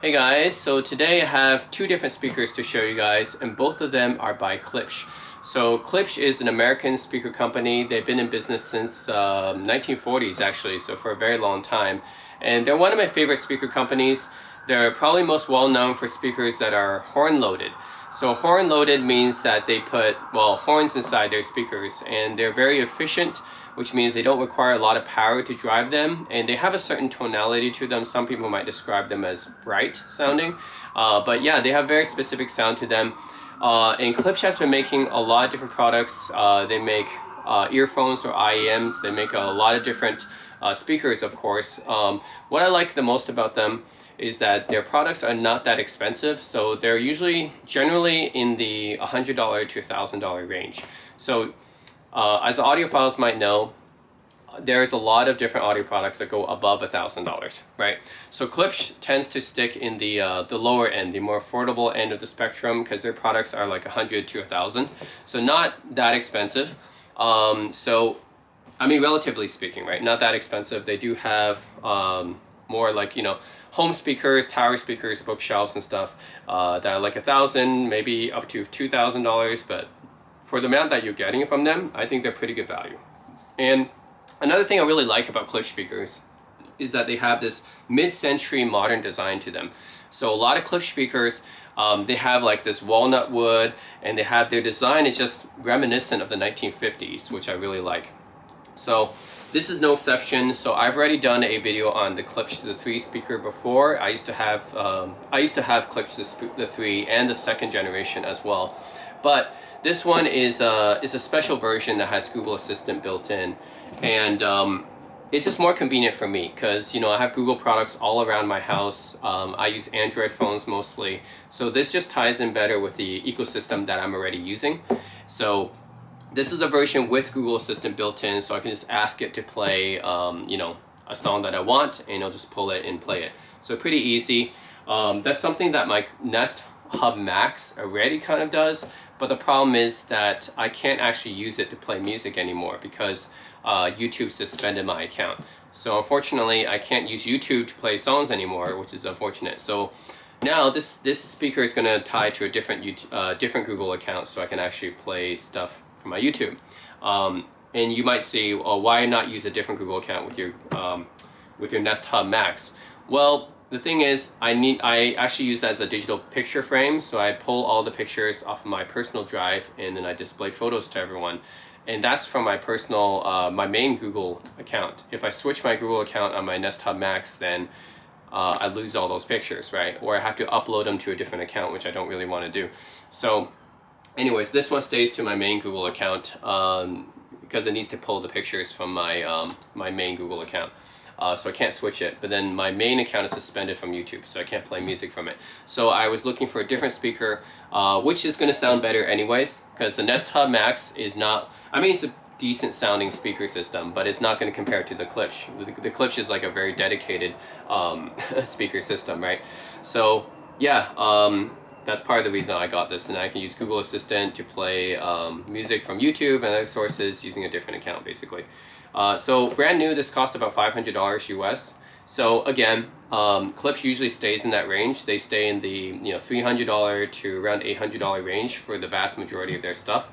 Hey guys, so today I have two different speakers to show you guys, and both of them are by Klipsch. So Klipsch is an American speaker company. They've been in business since 1940s actually, so for a very long time. And they're one of my favorite speaker companies. They're probably most well known for speakers that are horn loaded. So horn loaded means that they put, well, horns inside their speakers, and they're very efficient, which means they don't require a lot of power to drive them, and they have a certain tonality to them. Some people might describe them as bright sounding, but yeah, they have very specific sound to them. And Klipsch has been making a lot of different products. They make earphones or IEMs. They make a lot of different speakers, of course. What I like the most about them is that their products are not that expensive, so they're usually generally in the $100 to $1,000 range. So as audiophiles might know, there's a lot of different audio products that go above $1,000, right? So Klipsch tends to stick in the lower end, the more affordable end of the spectrum, because their products are like 100 to 1,000, so not that expensive. So I mean, relatively speaking, right? Not that expensive. They do have more like, home speakers, tower speakers, bookshelves and stuff that are like 1,000, maybe up to $2,000, but for the amount that you're getting from them, I think they're pretty good value. And another thing I really like about Klipsch speakers is that they have this mid-century modern design to them. So a lot of Klipsch speakers, they have like this walnut wood, and they have their design is just reminiscent of the 1950s, which I really like. So this is no exception. So I've already done a video on the Klipsch the Three speaker before. I used to have Klipsch the Three and the second generation as well, but this one is a special version that has Google Assistant built in, and it's just more convenient for me because I have Google products all around my house. I use Android phones mostly, so this just ties in better with the ecosystem that I'm already using. So this is the version with Google Assistant built in, so I can just ask it to play a song that I want, and it'll just pull it and play it. So pretty easy. That's something that my Nest Hub Max already kind of does, but the problem is that I can't actually use it to play music anymore because YouTube suspended my account. So unfortunately, I can't use YouTube to play songs anymore, which is unfortunate. So now this speaker is going to tie to a different Google account, so I can actually play stuff from my YouTube. And you might see, why not use a different Google account with your Nest Hub Max? Well, the thing is, I actually use that as a digital picture frame, so I pull all the pictures off of my personal drive, and then I display photos to everyone. And that's from my personal, my main Google account. If I switch my Google account on my Nest Hub Max, then I lose all those pictures, right? Or I have to upload them to a different account, which I don't really want to do. So anyways, this one stays to my main Google account because it needs to pull the pictures from my my main Google account. So I can't switch it, but then my main account is suspended from YouTube, so I can't play music from it. So I was looking for a different speaker, which is going to sound better anyways, because the Nest Hub Max is not, I mean, it's a decent sounding speaker system, but it's not going to compare to the Klipsch. The Klipsch is like a very dedicated speaker system, right? So yeah, that's part of the reason I got this, and I can use Google Assistant to play music from YouTube and other sources using a different account, basically. So brand new, this costs about $500 US. So again, Klipsch usually stays in that range. They stay in the $300 to around $800 range for the vast majority of their stuff.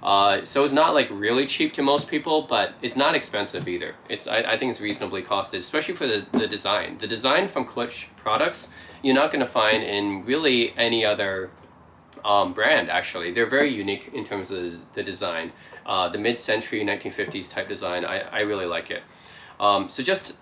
So it's not like really cheap to most people, but it's not expensive either. I think it's reasonably costed, especially for the design. The design from Klipsch products, you're not going to find in really any other brand, actually. They're very unique in terms of the design. The mid-century 1950s type design, I really like it. So just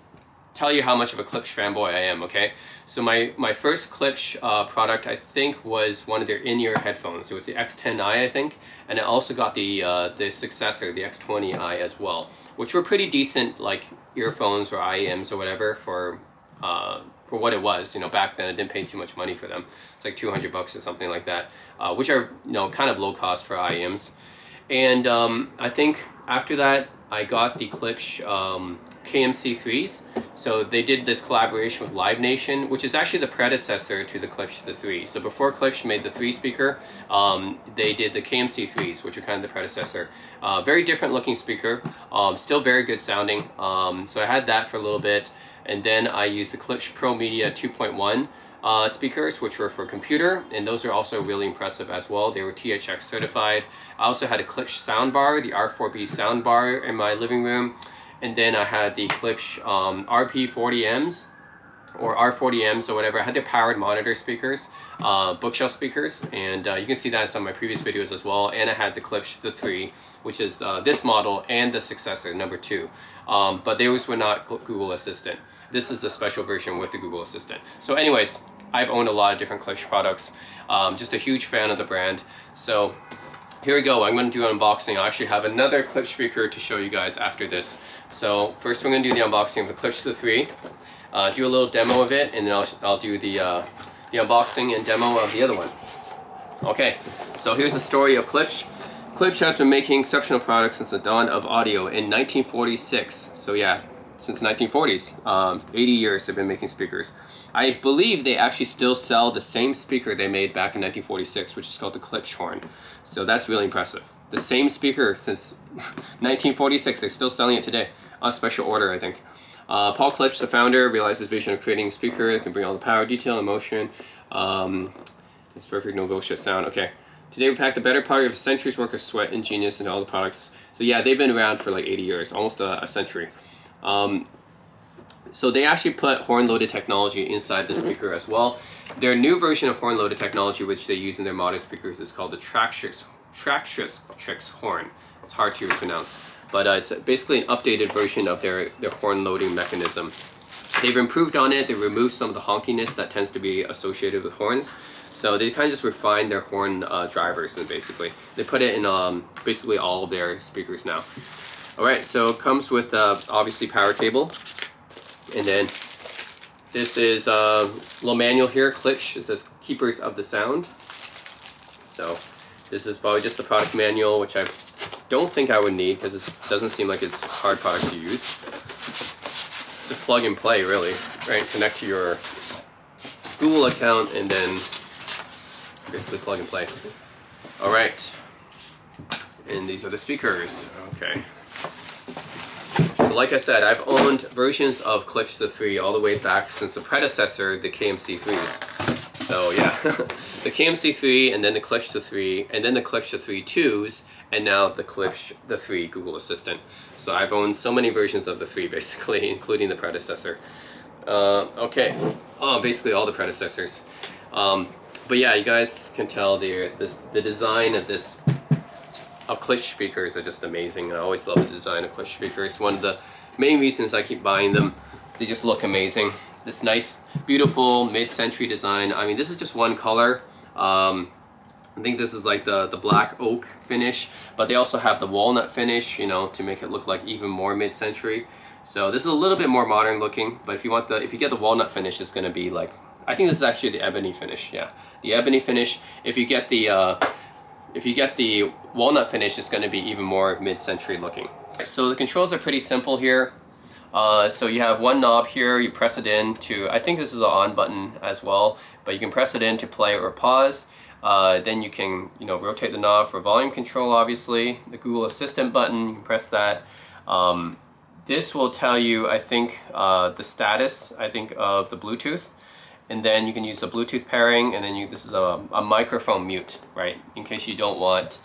tell you how much of a Klipsch fanboy I am, okay? So my first Klipsch product, I think, was one of their in-ear headphones. It was the X10i, I think, and I also got the successor, the X20i as well, which were pretty decent, like earphones or IEMs or whatever for what it was. Back then I didn't pay too much money for them. It's like $200 or something like that, which are kind of low cost for IEMs. And I think after that I got the Klipsch KMC3s. So they did this collaboration with Live Nation, which is actually the predecessor to the Klipsch the Three. So before Klipsch made the Three speaker, they did the KMC3s, which are kind of the predecessor. Very different looking speaker, still very good sounding. So I had that for a little bit, and then I used the Klipsch ProMedia 2.1. speakers, which were for computer, and those are also really impressive as well. They were THX certified. I also had a Klipsch soundbar, the R4B soundbar in my living room, and then I had the Klipsch RP40Ms or R40Ms or whatever. I had the powered monitor speakers, bookshelf speakers, and you can see that in some of my previous videos as well. And I had the Klipsch the Three, which is this model and the successor, number 2. But those were not Google Assistant. This is the special version with the Google Assistant. So anyways, I've owned a lot of different Klipsch products. Just a huge fan of the brand. So here we go. I'm going to do an unboxing. I actually have another Klipsch speaker to show you guys after this. So first we're going to do the unboxing of the Klipsch the Three. Do a little demo of it, and then I'll do the unboxing and demo of the other one. Okay, so here's the story of Klipsch. Klipsch has been making exceptional products since the dawn of audio in 1946. So yeah, since 1940s, 80 years they've been making speakers. I believe they actually still sell the same speaker they made back in 1946, which is called the Klipsch horn. So that's really impressive. The same speaker since 1946, they're still selling it today on special order, I think. Paul Klipsch, the founder, realized his vision of creating a speaker that can bring all the power, detail, and motion. It's perfect, no bullshit sound. Okay. Today we pack the better part of a century's worth of sweat and genius into all the products. So yeah, they've been around for like 80 years, almost a century. So they actually put horn-loaded technology inside the speaker as well. Their new version of horn-loaded technology, which they use in their modern speakers, is called the Traxxas horn. It's hard to pronounce, but it's basically an updated version of their horn loading mechanism. They've improved on it. They removed some of the honkiness that tends to be associated with horns. So they kind of just refined their horn drivers, and basically they put it in basically all of their speakers now. All right, so it comes with obviously power cable, and then this is a little manual here. Klipsch, it says Keepers of the Sound. So this is probably just the product manual, which I don't think I would need because it doesn't seem like it's a hard product to use. It's a plug and play, really, right? Connect to your Google account and then basically plug and play. All right, and these are the speakers. Okay. So like I said, I've owned versions of Klipsch the Three all the way back since the predecessor, the KMC3s. So yeah, the KMC3, and then the Klipsch the Three, and then the Klipsch the Three 2s, and now the Klipsch the Three Google Assistant. So I've owned so many versions of the Three, basically, including the predecessor. Okay, basically all the predecessors. But yeah, you guys can tell the design of Klipsch speakers are just amazing. I always love the design of Klipsch speakers. One of the main reasons I keep buying them. They just look amazing. This nice, beautiful mid-century design. I mean, this is just one color. I think this is like the black oak finish, but they also have the walnut finish, you know, to make it look like even more mid-century. So this is a little bit more modern looking, but if you get the walnut finish, it's going to be like, I think this is actually the ebony finish. Yeah, the ebony finish. If you get the walnut finish, it's going to be even more mid-century looking. So the controls are pretty simple here. So you have one knob here, you press it in to, I think this is an on button as well, but you can press it in to play or pause. Then you can, rotate the knob for volume control, obviously. The Google Assistant button, you can press that. This will tell you, I think, the status, of the Bluetooth. And then you can use the Bluetooth pairing, and then this is a microphone mute, right? In case you don't want,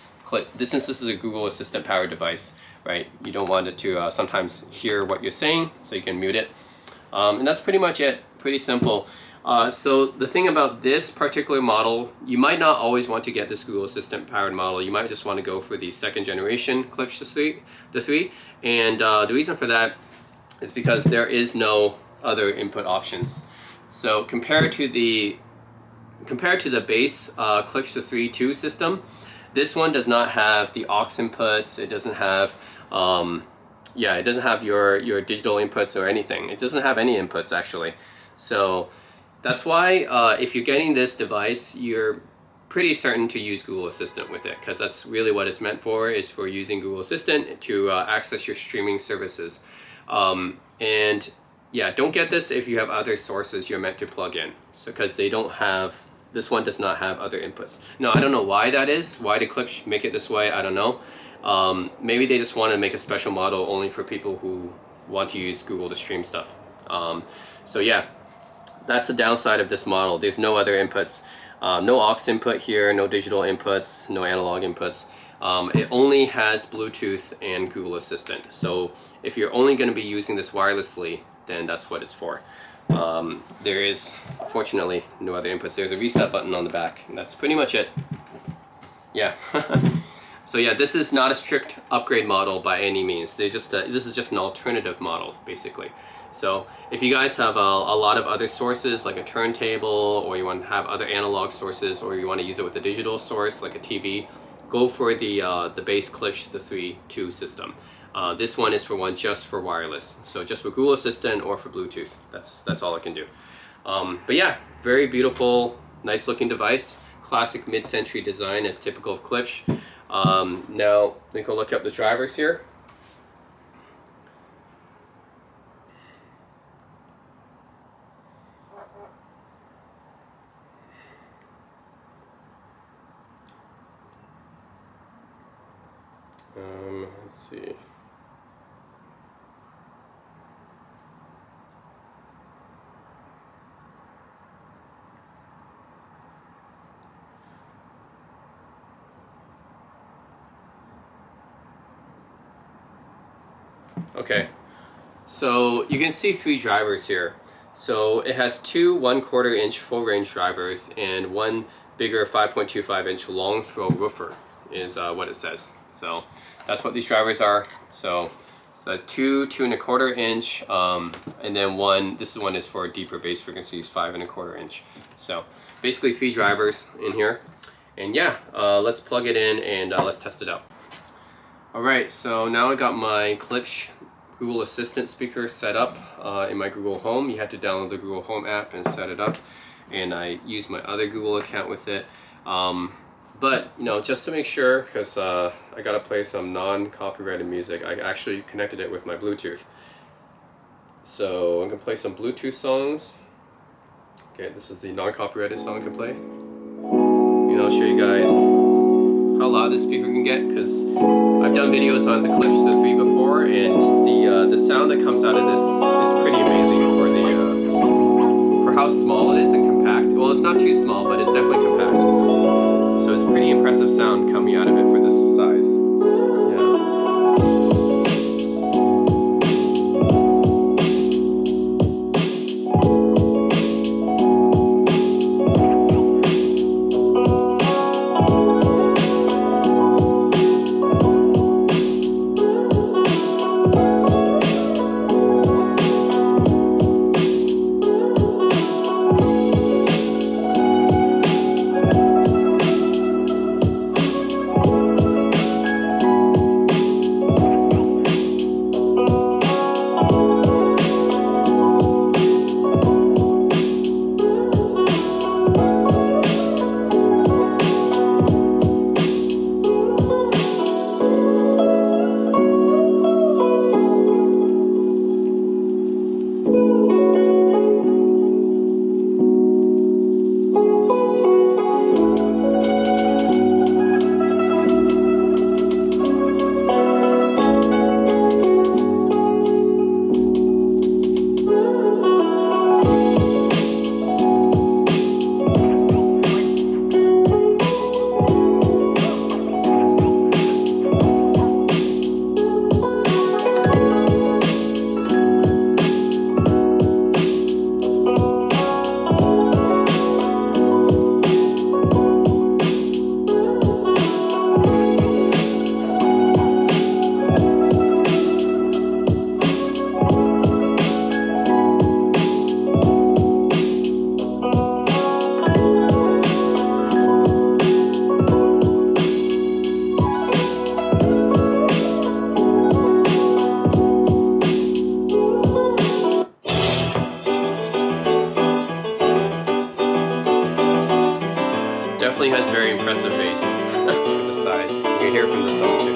since this is a Google Assistant powered device, right? You don't want it to sometimes hear what you're saying, so you can mute it. And that's pretty much it, pretty simple. So the thing about this particular model, you might not always want to get this Google Assistant powered model. You might just want to go for the second generation Klipsch the Three. And the reason for that is because there is no other input options. So compared to the base Klipsch the Three 2 system, this one does not have the aux inputs. It doesn't have it doesn't have your digital inputs or anything. It doesn't have any inputs actually. So that's why if you're getting this device, you're pretty certain to use Google Assistant with it, because that's really what it's meant for, is for using Google Assistant to access your streaming services. And yeah, don't get this if you have other sources you're meant to plug in. So because this one does not have other inputs. Now, I don't know why that is. Why did Klipsch make it this way? I don't know. Maybe they just want to make a special model only for people who want to use Google to stream stuff. So yeah, That's the downside of this model. There's no other inputs. No aux input here, no digital inputs, no analog inputs. It only has Bluetooth and Google Assistant. So if you're only going to be using this wirelessly, then that's what it's for. There is, fortunately, no other inputs. There's a reset button on the back, and that's pretty much it. Yeah. So yeah, this is not a strict upgrade model by any means. This is just an alternative model, basically. So if you guys have a lot of other sources, like a turntable, or you want to have other analog sources, or you want to use it with a digital source, like a TV, go for the base Klipsch the Three 2 system. This one is just for wireless. So just for Google Assistant or for Bluetooth. That's all it can do. But yeah, very beautiful, nice looking device. Classic mid-century design as typical of Klipsch. Now we can look up the drivers here. Let's see. Okay, so you can see 3 drivers here. So it has 2 1/4 inch full range drivers and 1 bigger 5.25 inch long throw woofer is what it says. So that's what these drivers are. So that's 2 2.25 inch, and then this one is for deeper bass frequencies, 5.25 inch. So basically 3 drivers in here. And yeah, let's plug it in and let's test it out. Alright, so now I got my Klipsch Google Assistant speaker set up in my Google Home. You have to download the Google Home app and set it up. And I use my other Google account with it. But, you know, just to make sure, because I gotta play some non-copyrighted music, I actually connected it with my Bluetooth. So I'm gonna play some Bluetooth songs. Okay, this is the non-copyrighted song I can play. And I'll show you guys how loud this speaker can get, because I've done videos on the Klipsch the Three before, and the sound that comes out of this is pretty amazing for how small it is and compact. Well, it's not too small, but it's definitely compact. So it's pretty impressive sound coming out of it for this size. Definitely has very impressive bass for the size. You can hear it from the song too.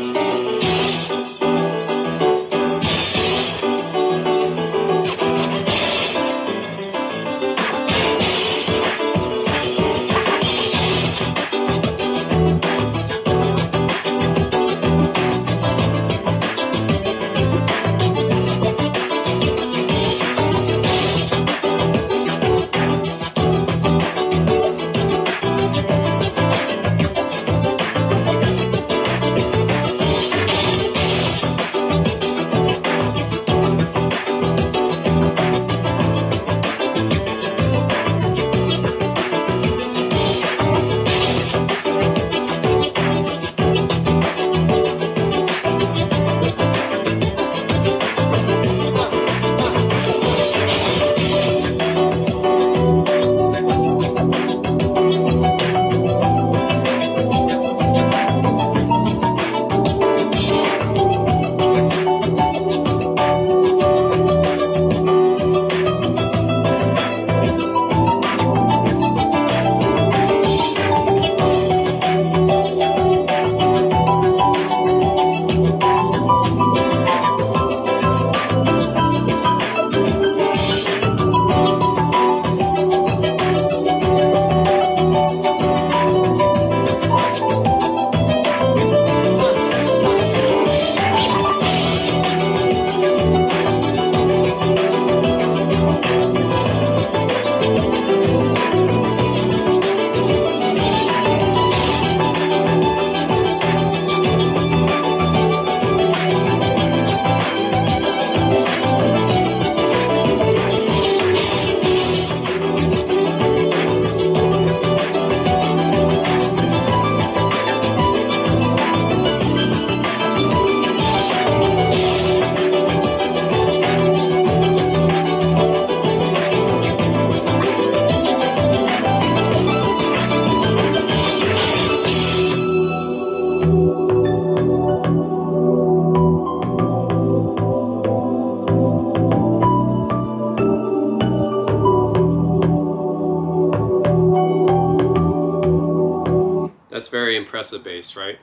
That's very impressive bass, right?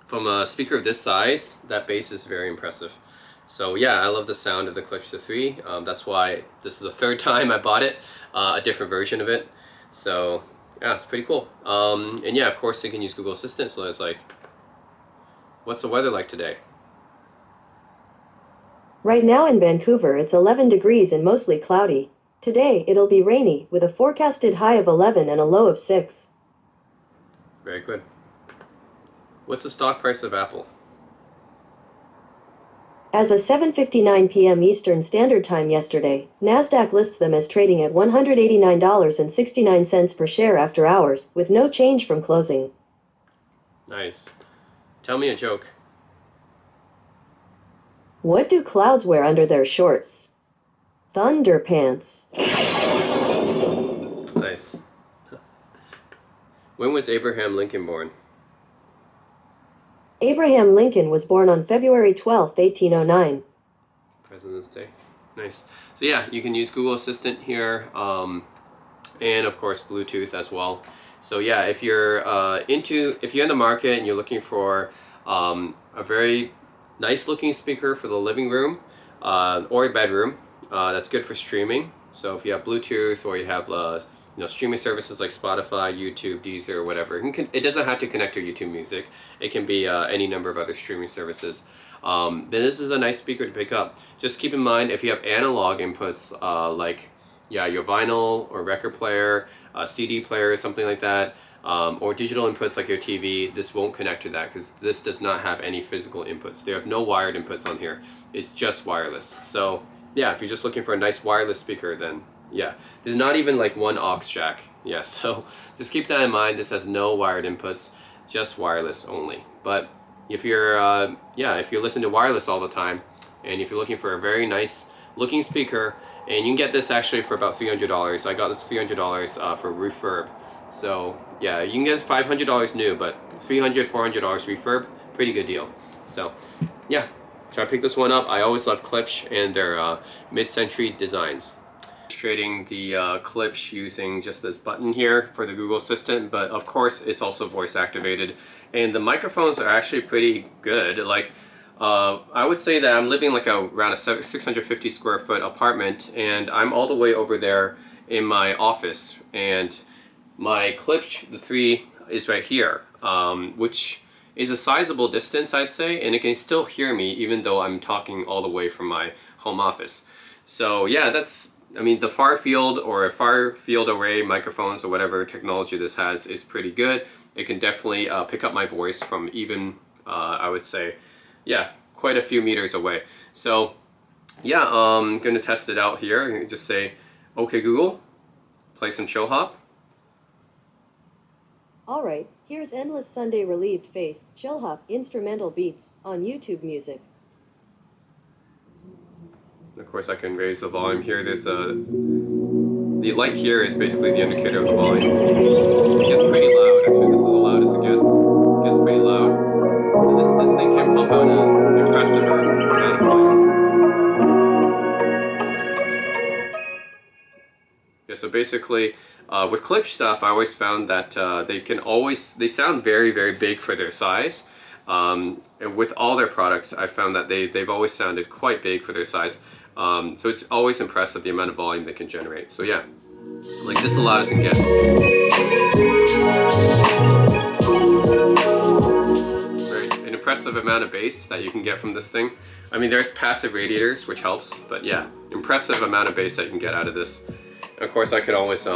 From a speaker of this size, that bass is very impressive. So yeah, I love the sound of the Klipsch the Three. That's why this is the third time I bought it, a different version of it. So yeah, it's pretty cool. And yeah, of course you can use Google Assistant. So it's like, what's the weather like today? Right now in Vancouver it's 11 degrees and mostly cloudy. Today it'll be rainy, with a forecasted high of 11 and a low of 6. Very good. What's the stock price of Apple? As of 7:59 p.m. Eastern Standard Time yesterday, Nasdaq lists them as trading at $189.69 per share after hours, with no change from closing. Nice. Tell me a joke. What do clouds wear under their shorts? Thunderpants. Nice. When was Abraham Lincoln born? Abraham Lincoln was born on February 12, 1809. President's Day. Nice. So yeah, you can use Google Assistant here, and of course Bluetooth as well. So yeah, if you're if you're in the market and you're looking for a very nice looking speaker for the living room or a bedroom, that's good for streaming. So if you have Bluetooth or you have streaming services like Spotify, YouTube, Deezer, or whatever, it doesn't have to connect to YouTube Music. It can be any number of other streaming services. Then this is a nice speaker to pick up. Just keep in mind if you have analog inputs like your vinyl or record player, CD player, something like that, or digital inputs like your TV, this won't connect to that because this does not have any physical inputs. There have no wired inputs on here. It's just wireless. So yeah, if you're just looking for a nice wireless speaker, then yeah, there's not even like one aux jack. Yeah, so just keep that in mind. This has no wired inputs, just wireless only. But if you're if you're listening to wireless all the time, and if you're looking for a very nice looking speaker, and you can get this actually for about $300. I got this $300 for refurb. So yeah, you can get $500 new, but $300, $400 refurb, pretty good deal. So yeah, try to pick this one up. I always love Klipsch and their mid-century designs. Demonstrating the Klipsch using just this button here for the Google Assistant, but of course it's also voice activated, and the microphones are actually pretty good. Like I would say that I'm living like around a 650 square foot apartment, and I'm all the way over there in my office, and my Klipsch the Three is right here, which is a sizable distance, I'd say, and it can still hear me even though I'm talking all the way from my home office. So yeah, the far field or far field array microphones or whatever technology this has is pretty good. It can definitely pick up my voice from even, I would say, yeah, quite a few meters away. So yeah, I'm going to test it out here. I'm going to just say, okay Google, play some Chill Hop. Alright, here's Endless Sunday Relieved Face, Chill Hop, Instrumental Beats, on YouTube Music. Of course I can raise the volume here. There's the light here is basically the indicator of the volume. It gets pretty loud, actually. This is the loudest it gets. It gets pretty loud. So this thing can pump out an impressive amount of volume. Yeah, so basically, with Klipsch stuff, I always found that they sound very, very big for their size. And with all their products, I found that they've always sounded quite big for their size. So it's always impressive the amount of volume they can generate. So yeah, like this is the loudest it can get. An impressive amount of bass that you can get from this thing. I mean, there's passive radiators, which helps, but yeah, impressive amount of bass that you can get out of this. And of course, I could always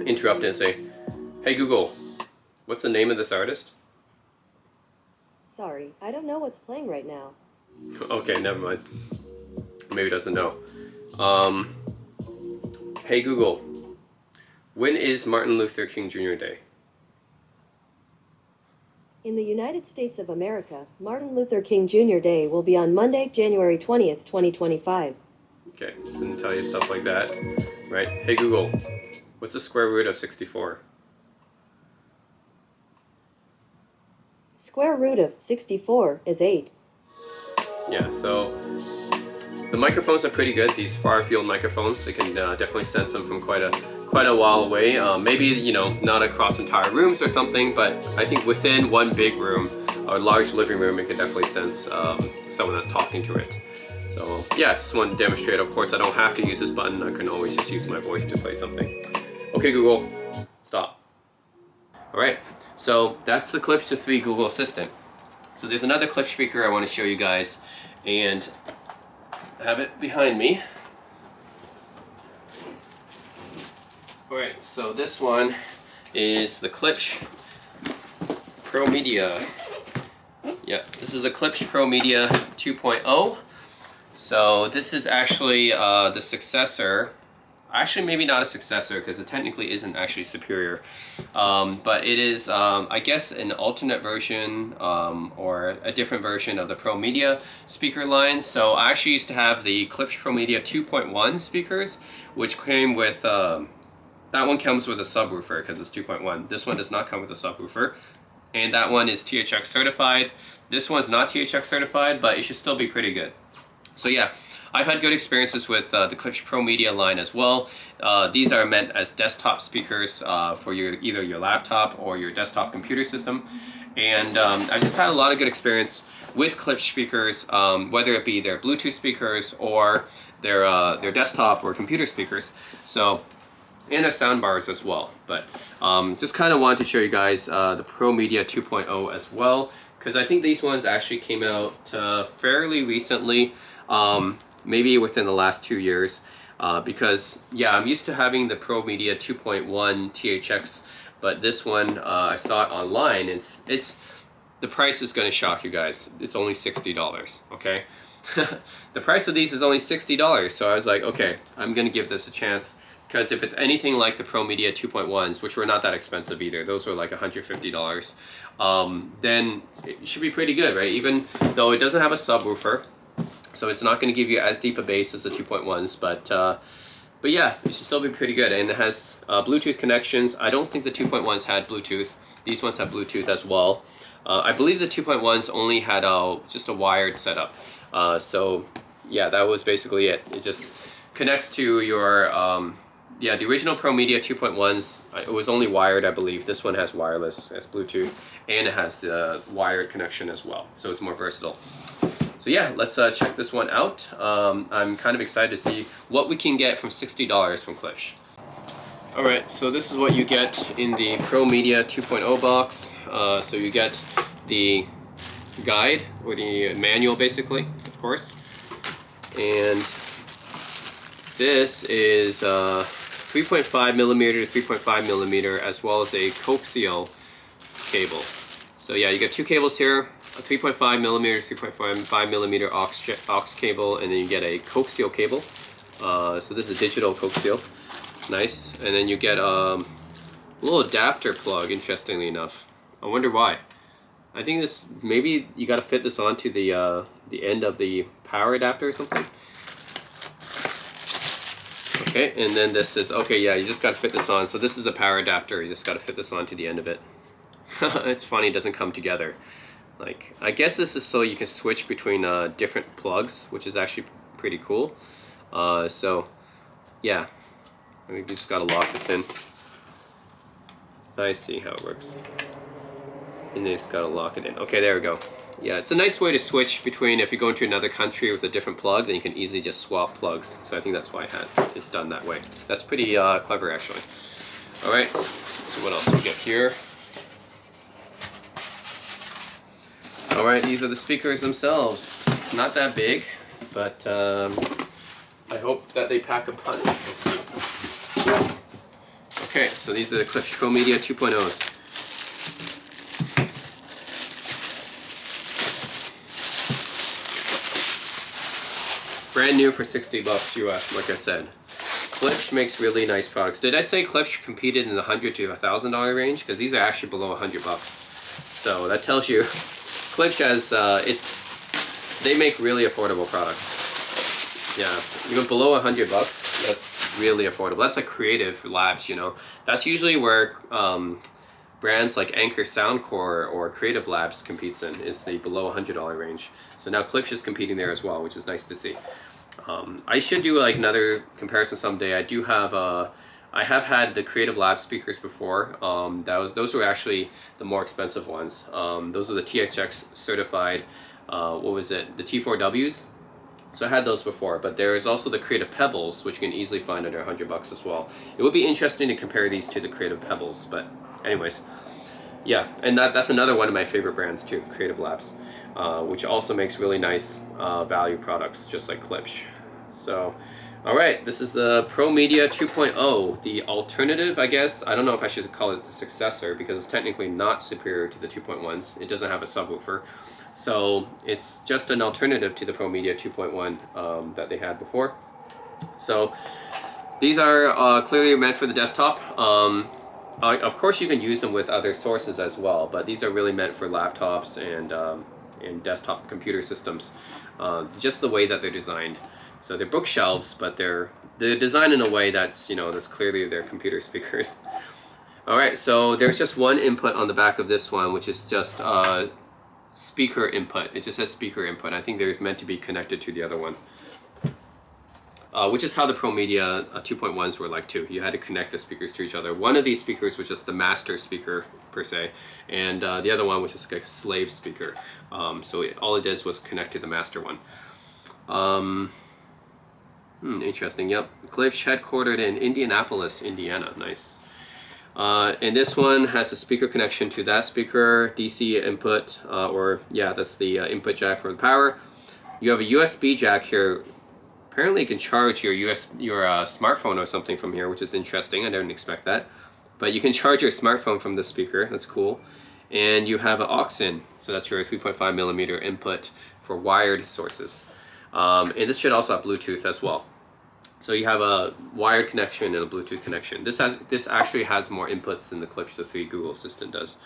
interrupt it and say, hey Google, what's the name of this artist? Sorry, I don't know what's playing right now. Okay, never mind. Maybe it doesn't know. Hey Google, when is Martin Luther King Jr. Day? In the United States of America, Martin Luther King Jr. Day will be on Monday, January 20th, 2025. Okay, didn't tell you stuff like that. Right, hey Google, what's the square root of 64? Square root of 64 is 8. Yeah, so The microphones are pretty good. These far field microphones, they can definitely sense them from quite a while away. Maybe, you know, not across entire rooms or something, but I think within one big room, a large living room, it can definitely sense someone that's talking to it. So yeah, just wanted to demonstrate. Of course, I don't have to use this button. I can always just use my voice to play something. Okay, Google, stop. All right, so that's the Klipsch the Three Google Assistant. So there's another Klipsch speaker I want to show you guys, and I have it behind me. All right, so this one is the Klipsch ProMedia. Yeah, this is the Klipsch ProMedia 2.0. So this is actually the successor. Actually, maybe not a successor because it technically isn't actually superior. But it is, I guess, an alternate version or a different version of the ProMedia speaker line. So I actually used to have the Klipsch ProMedia 2.1 speakers, which came with, that one comes with a subwoofer because it's 2.1. This one does not come with a subwoofer. And that one is THX certified. This one's not THX certified, but it should still be pretty good. So yeah, I've had good experiences with the Klipsch ProMedia line as well. These are meant as desktop speakers for either your laptop or your desktop computer system. And I just had a lot of good experience with Klipsch speakers, whether it be their Bluetooth speakers or their desktop or computer speakers. So, and their sound bars as well. But just kind of wanted to show you guys the ProMedia 2.0 as well, because I think these ones actually came out fairly recently. Maybe within the last 2 years, because yeah, I'm used to having the ProMedia 2.1 THX, but this one I saw it online. It's the price is going to shock you guys. It's only $60. Okay, the price of these is only $60. So I was like, okay, I'm going to give this a chance, because if it's anything like the ProMedia 2.1s, which were not that expensive either, those were like $150, then it should be pretty good, right? Even though it doesn't have a subwoofer. So it's not going to give you as deep a bass as the 2.1s, but yeah, it should still be pretty good. And it has Bluetooth connections. I don't think the 2.1s had Bluetooth. These ones have Bluetooth as well. I believe the 2.1s only had just a wired setup. So yeah, that was basically it. It just connects to your, yeah, the original ProMedia 2.1s, it was only wired, I believe. This one has wireless, has Bluetooth, and it has the wired connection as well. So it's more versatile. So yeah, let's check this one out. I'm kind of excited to see what we can get from $60 from Klipsch. Alright, so this is what you get in the ProMedia 2.0 box. So you get the guide, or the manual basically, of course. And this is 3.5 millimeter to 3.5 millimeter, as well as a coaxial cable. So yeah, you get two cables here. A 3.5 millimeter, 3.5 millimeter aux cable, and then you get a coaxial cable. So this is a digital coaxial, nice. And then you get a little adapter plug. Interestingly enough, I wonder why. I think this, maybe you got to fit this onto the end of the power adapter or something. Okay, and then this is, okay, yeah, you just got to fit this on. So this is the power adapter. You just got to fit this onto the end of it. It's funny, it doesn't come together. Like, I guess this is so you can switch between different plugs, which is actually pretty cool. So, yeah, we just gotta lock this in. I see how it works. And then it's gotta lock it in. Okay, there we go. Yeah, it's a nice way to switch between, if you go into another country with a different plug, then you can easily just swap plugs. So I think that's why it's done that way. That's pretty clever, actually. All right, so what else do we get here? Alright, these are the speakers themselves. Not that big, but I hope that they pack a punch. Okay, so these are the Klipsch ProMedia 2.0s. Brand new for $60 US, like I said. Klipsch makes really nice products. Did I say Klipsch competed in the $100 to $1,000 range? Because these are actually below $100. So that tells you Klipsch has, they make really affordable products. Yeah, even below $100, that's really affordable. That's like Creative Labs, you know. That's usually where brands like Anchor Soundcore or Creative Labs competes in, is the below $100 range. So now Klipsch is competing there as well, which is nice to see. I should do like another comparison someday. I have had the Creative Lab speakers before. Those were actually the more expensive ones. Those were the THX certified. What was it? The T4Ws. So I had those before, but there is also the Creative Pebbles, which you can easily find under $100 as well. It would be interesting to compare these to the Creative Pebbles, but anyways, yeah, and that's another one of my favorite brands too, Creative Labs, which also makes really nice value products, just like Klipsch. So, all right, this is the ProMedia 2.0, the alternative, I guess. I don't know if I should call it the successor because it's technically not superior to the 2.1s. It doesn't have a subwoofer. So it's just an alternative to the ProMedia 2.1 that they had before. So these are clearly meant for the desktop. Of course, you can use them with other sources as well, but these are really meant for laptops and desktop computer systems. Just the way that they're designed. So they're bookshelves, but they're designed in a way that's that's clearly their computer speakers. All right, so there's just one input on the back of this one, which is just speaker input. It just says speaker input. I think there's meant to be connected to the other one, which is how the ProMedia 2.1s were like too. You had to connect the speakers to each other. One of these speakers was just the master speaker per se, and the other one was just like a slave speaker. So all it did was connect to the master one. Interesting. Yep, Klipsch headquartered in Indianapolis, Indiana. Nice. And this one has a speaker connection to that speaker, DC input, that's the input jack for the power. You have a USB jack here. Apparently you can charge your smartphone or something from here, which is interesting. I didn't expect that. But you can charge your smartphone from this speaker. That's cool. And you have an aux in, so that's your 3.5 millimeter input for wired sources. And this should also have Bluetooth as well. So you have a wired connection and a Bluetooth connection. This actually has more inputs than the Klipsch the Three Google Assistant does.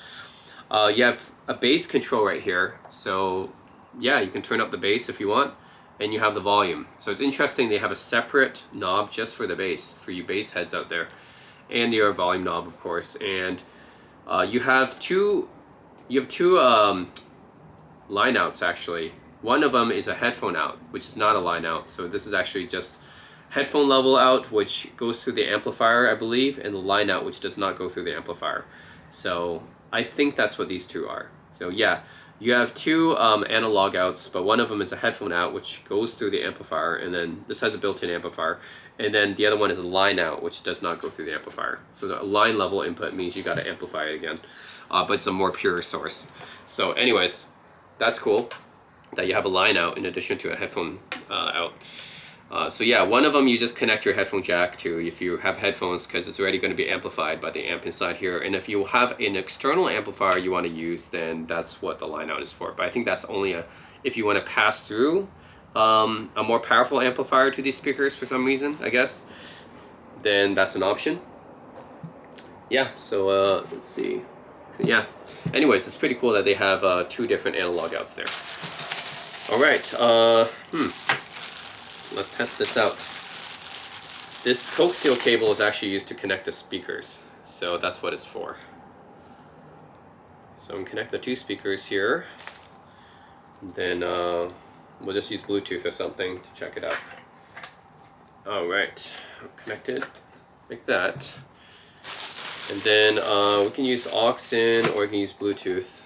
You have a bass control right here. So yeah, you can turn up the bass if you want, and you have the volume. So it's interesting they have a separate knob just for the bass, for you bass heads out there, and your volume knob, of course. And you have two line outs actually. One of them is a headphone out, which is not a line out. So this is actually just headphone level out, which goes through the amplifier, I believe, and the line out, which does not go through the amplifier. So I think that's what these two are. So yeah, you have two analog outs, but one of them is a headphone out, which goes through the amplifier, and then this has a built-in amplifier, and then the other one is a line out, which does not go through the amplifier. So the line level input means you got to amplify it again, but it's a more pure source. So anyways, that's cool that you have a line out in addition to a headphone out. So yeah, one of them you just connect your headphone jack to if you have headphones, because it's already going to be amplified by the amp inside here. And if you have an external amplifier you want to use, then that's what the line out is for. But I think that's only if you want to pass through a more powerful amplifier to these speakers for some reason, I guess, then that's an option. Yeah, so let's see. So yeah, anyways, it's pretty cool that they have two different analog outs there. All right, let's test this out. This coaxial cable is actually used to connect the speakers, so that's what it's for. So I'm gonna connect the two speakers here, then we'll just use Bluetooth or something to check it out. All right, connected like that, and then we can use aux in or we can use Bluetooth.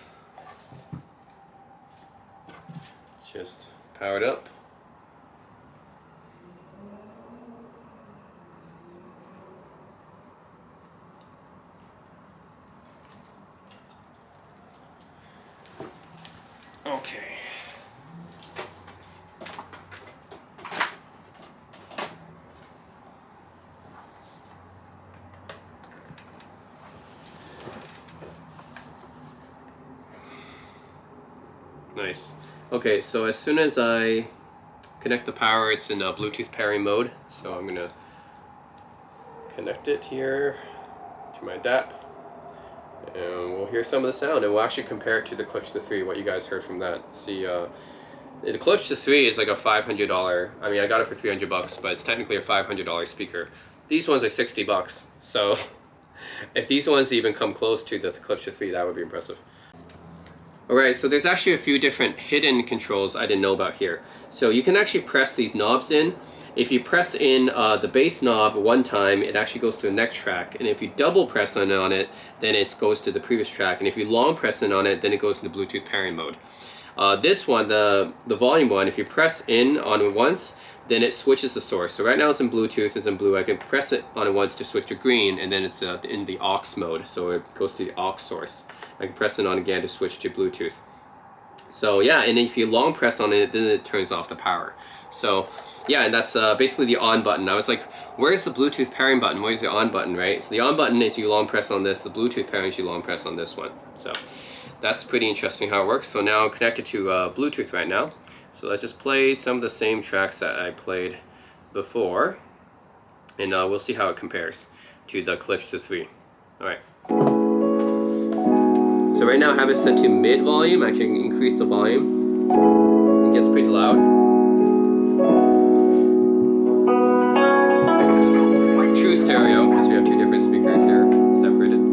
Just power it up. Okay. Nice. Okay, so as soon as I connect the power, it's in Bluetooth pairing mode. So I'm gonna connect it here to my DAP. And we'll hear some of the sound, and we'll actually compare it to the Klipsch the Three, what you guys heard from that. See, the Klipsch the Three is like a $500, I mean, I got it for $300, but it's technically a $500 speaker. These ones are $60, so if these ones even come close to the Klipsch the Three, that would be impressive. Alright, so there's actually a few different hidden controls I didn't know about here. So you can actually press these knobs in. If you press in the bass knob one time, it actually goes to the next track. And if you double press on it, then it goes to the previous track. And if you long press in on it, then it goes into Bluetooth pairing mode. This one, the volume one, if you press in on it once, then it switches the source. So right now it's in Bluetooth, it's in blue. I can press it on it once to switch to green, and then it's in the aux mode. So it goes to the aux source. I can press it on again to switch to Bluetooth. So yeah, and if you long press on it, then it turns off the power. So yeah, and that's basically the on button. I was like, where's the Bluetooth pairing button? Where's the on button, right? So the on button is you long press on this. The Bluetooth pairing is you long press on this one. So that's pretty interesting how it works. So now I'm connected to Bluetooth right now. So let's just play some of the same tracks that I played before, and we'll see how it compares to the Klipsch the Three. All right. So right now I have it set to mid volume. I can increase the volume. It gets pretty loud. This is true stereo because we have two different speakers here separated.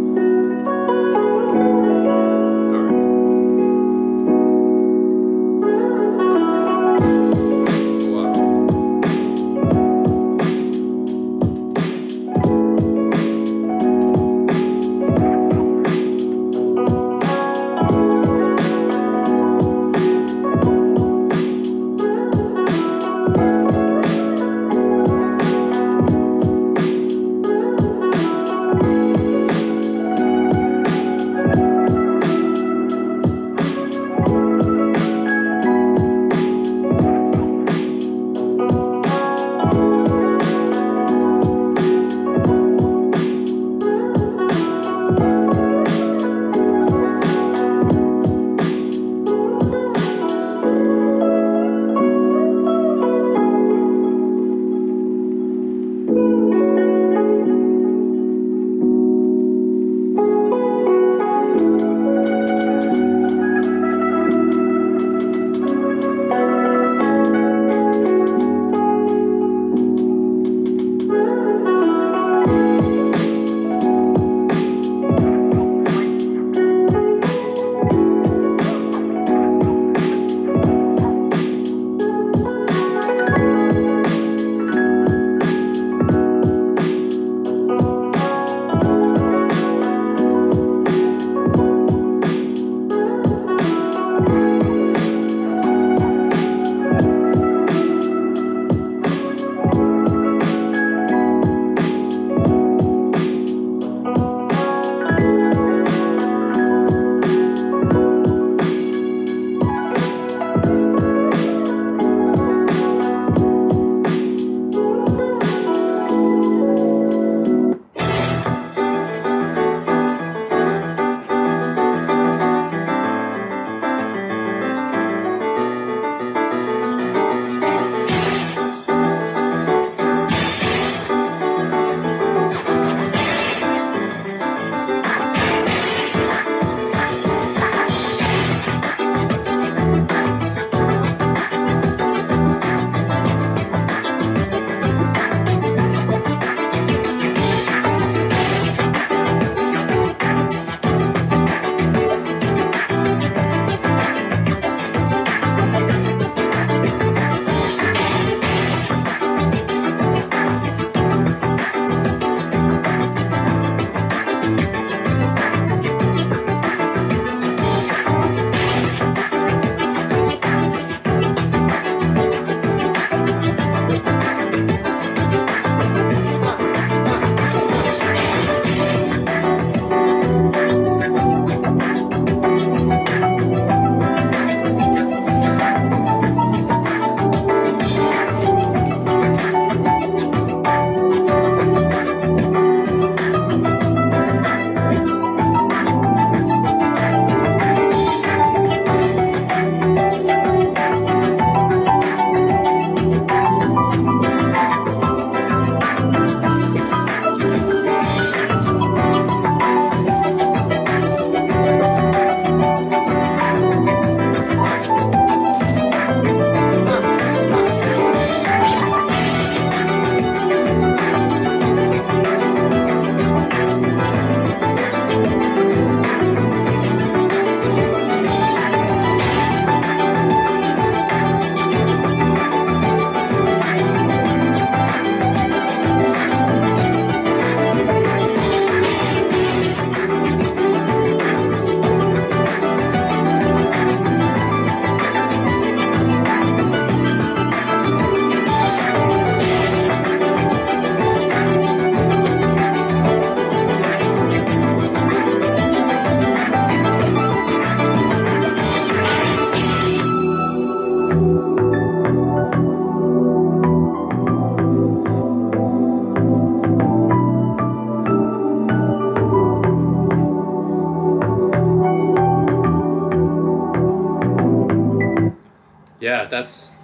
Yeah, that's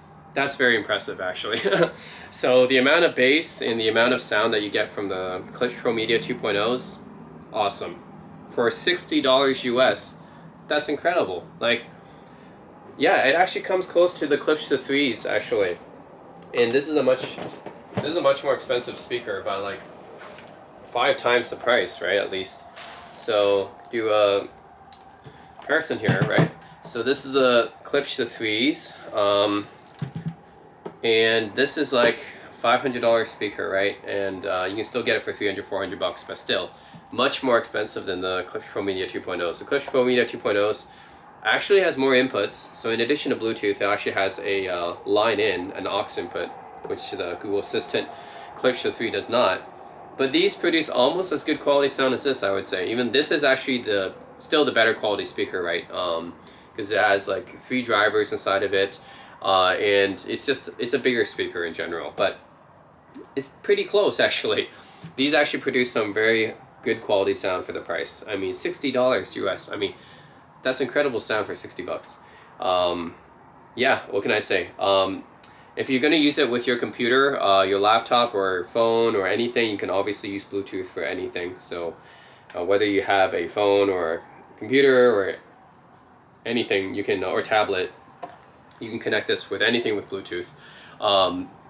very impressive actually. So the amount of bass and the amount of sound that you get from the Klipsch ProMedia 2.0s, awesome. For $60 US, that's incredible. Like, yeah, it actually comes close to the Klipsch the Threes actually. And this is a much more expensive speaker by like 5 times the price, right? At least. So do a comparison here, right? So this is the Klipsch the Threes. And this is like $500 speaker, right? And you can still get it for 300, 400 bucks, but still much more expensive than the Klipsch ProMedia 2.0s. The Klipsch ProMedia 2.0s actually has more inputs. So in addition to Bluetooth, it actually has a line in, an aux input, which the Google Assistant Klipsch the 3 does not. But these produce almost as good quality sound as this, I would say. Even this is actually still the better quality speaker, right? Because it has like 3 drivers inside of it. And it's a bigger speaker in general, but it's pretty close actually. These actually produce some very good quality sound for the price. I mean, $60 US. I mean, that's incredible sound for 60 bucks. Yeah, what can I say? If you're gonna use it with your computer, your laptop or phone or anything, you can obviously use Bluetooth for anything. So whether you have a phone or a computer or anything, you can, or tablet, you can connect this with anything with Bluetooth.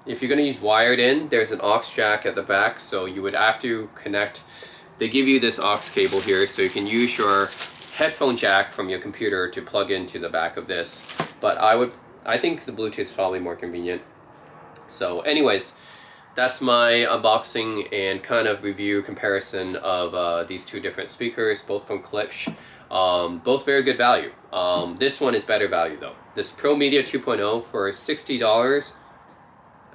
If you're going to use wired in, there's an aux jack at the back, so you would have to connect. They give you this aux cable here, so you can use your headphone jack from your computer to plug into the back of this. But I think the Bluetooth is probably more convenient. So anyways, that's my unboxing and kind of review comparison of these two different speakers, both from Klipsch. Both very good value. This one is better value though. This ProMedia 2.0 for $60,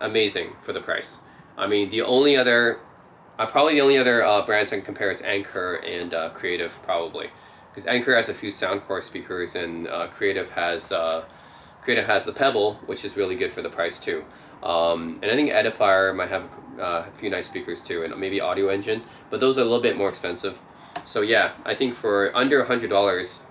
amazing for the price. I mean, probably the only other brands I can compare is Anker and Creative probably, because Anker has a few Soundcore speakers and Creative has the Pebble, which is really good for the price too. And I think Edifier might have a few nice speakers too, and maybe Audio Engine, but those are a little bit more expensive. So yeah, I think for under $100,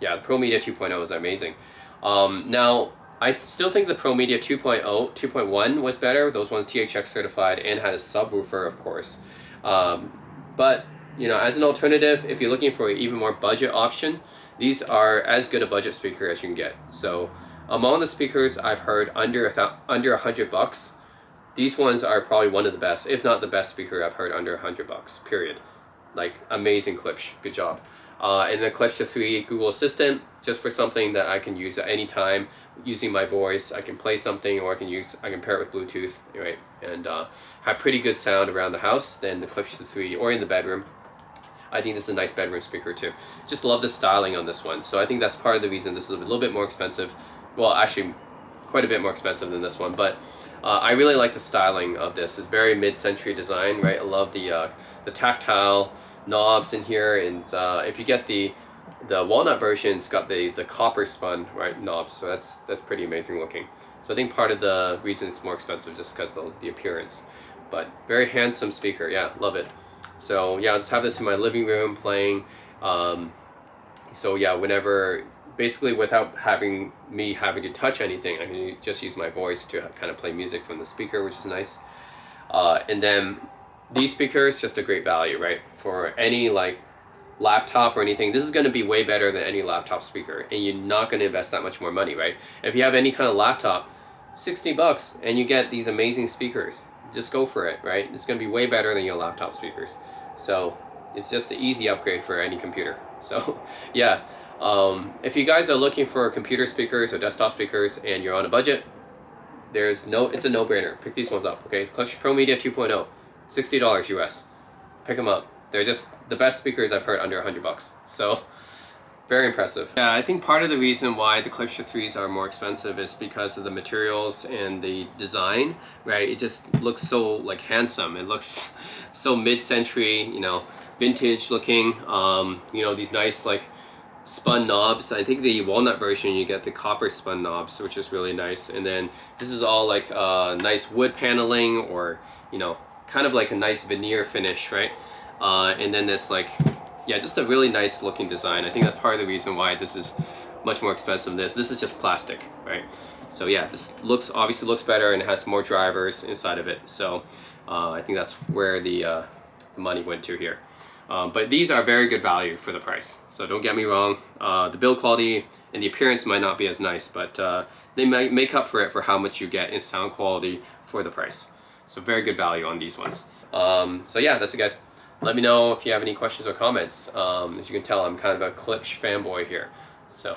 yeah, the ProMedia 2.0 is amazing. Now, I still think the ProMedia 2.0, 2.1 was better. Those ones THX certified and had a subwoofer, of course. But, you know, as an alternative, if you're looking for an even more budget option, these are as good a budget speaker as you can get. So among the speakers I've heard under $100, these ones are probably one of the best, if not the best speaker I've heard under $100, period. Like, amazing Klipsch, good job. And the Klipsch the Three Google Assistant, just for something that I can use at any time using my voice. I can play something, or I can pair it with Bluetooth, right? And have pretty good sound around the house. Then the Klipsch the Three, or in the bedroom. I think this is a nice bedroom speaker too. Just love the styling on this one. So I think that's part of the reason this is a little bit more expensive. Well, actually, quite a bit more expensive than this one, but I really like the styling of this. It's very mid-century design, right? I love the tactile knobs in here, and if you get the walnut version, it's got the copper spun, right, knobs. So that's pretty amazing looking. So I think part of the reason it's more expensive just because the appearance, but very handsome speaker. Yeah, love it. So yeah, I'll just have this in my living room playing. So yeah, whenever, basically without having to touch anything, I can just use my voice to kind of play music from the speaker, which is nice. And then these speakers, just a great value, right? For any like laptop or anything, this is going to be way better than any laptop speaker, and you're not going to invest that much more money, right? If you have any kind of laptop, $60 and you get these amazing speakers, just go for it, right? It's going to be way better than your laptop speakers. So it's just an easy upgrade for any computer. So yeah, if you guys are looking for computer speakers or desktop speakers and you're on a budget, it's a no-brainer. Pick these ones up, okay? Klipsch ProMedia 2.0, $60 US. Pick them up. They're just the best speakers I've heard under $100. So very impressive. Yeah, I think part of the reason why the Klipsch the Threes are more expensive is because of the materials and the design, right? It just looks so like handsome. It looks so mid-century, you know, vintage looking. You know, these nice like spun knobs. I think the walnut version you get the copper spun knobs, which is really nice. And then this is all like nice wood paneling, or you know, kind of like a nice veneer finish, right? And then this like, yeah, just a really nice looking design. I think that's part of the reason why this is much more expensive than this. This is just plastic, right? So yeah, this obviously looks better and it has more drivers inside of it. So I think that's where the money went to here. But these are very good value for the price. So don't get me wrong, the build quality and the appearance might not be as nice, but they might make up for it for how much you get in sound quality for the price. So very good value on these ones. So yeah, that's it guys. Let me know if you have any questions or comments. As you can tell, I'm kind of a Klipsch fanboy here. So,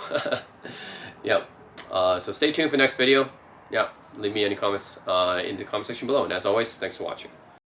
yep. So stay tuned for the next video. Yeah, leave me any comments in the comment section below. And as always, thanks for watching.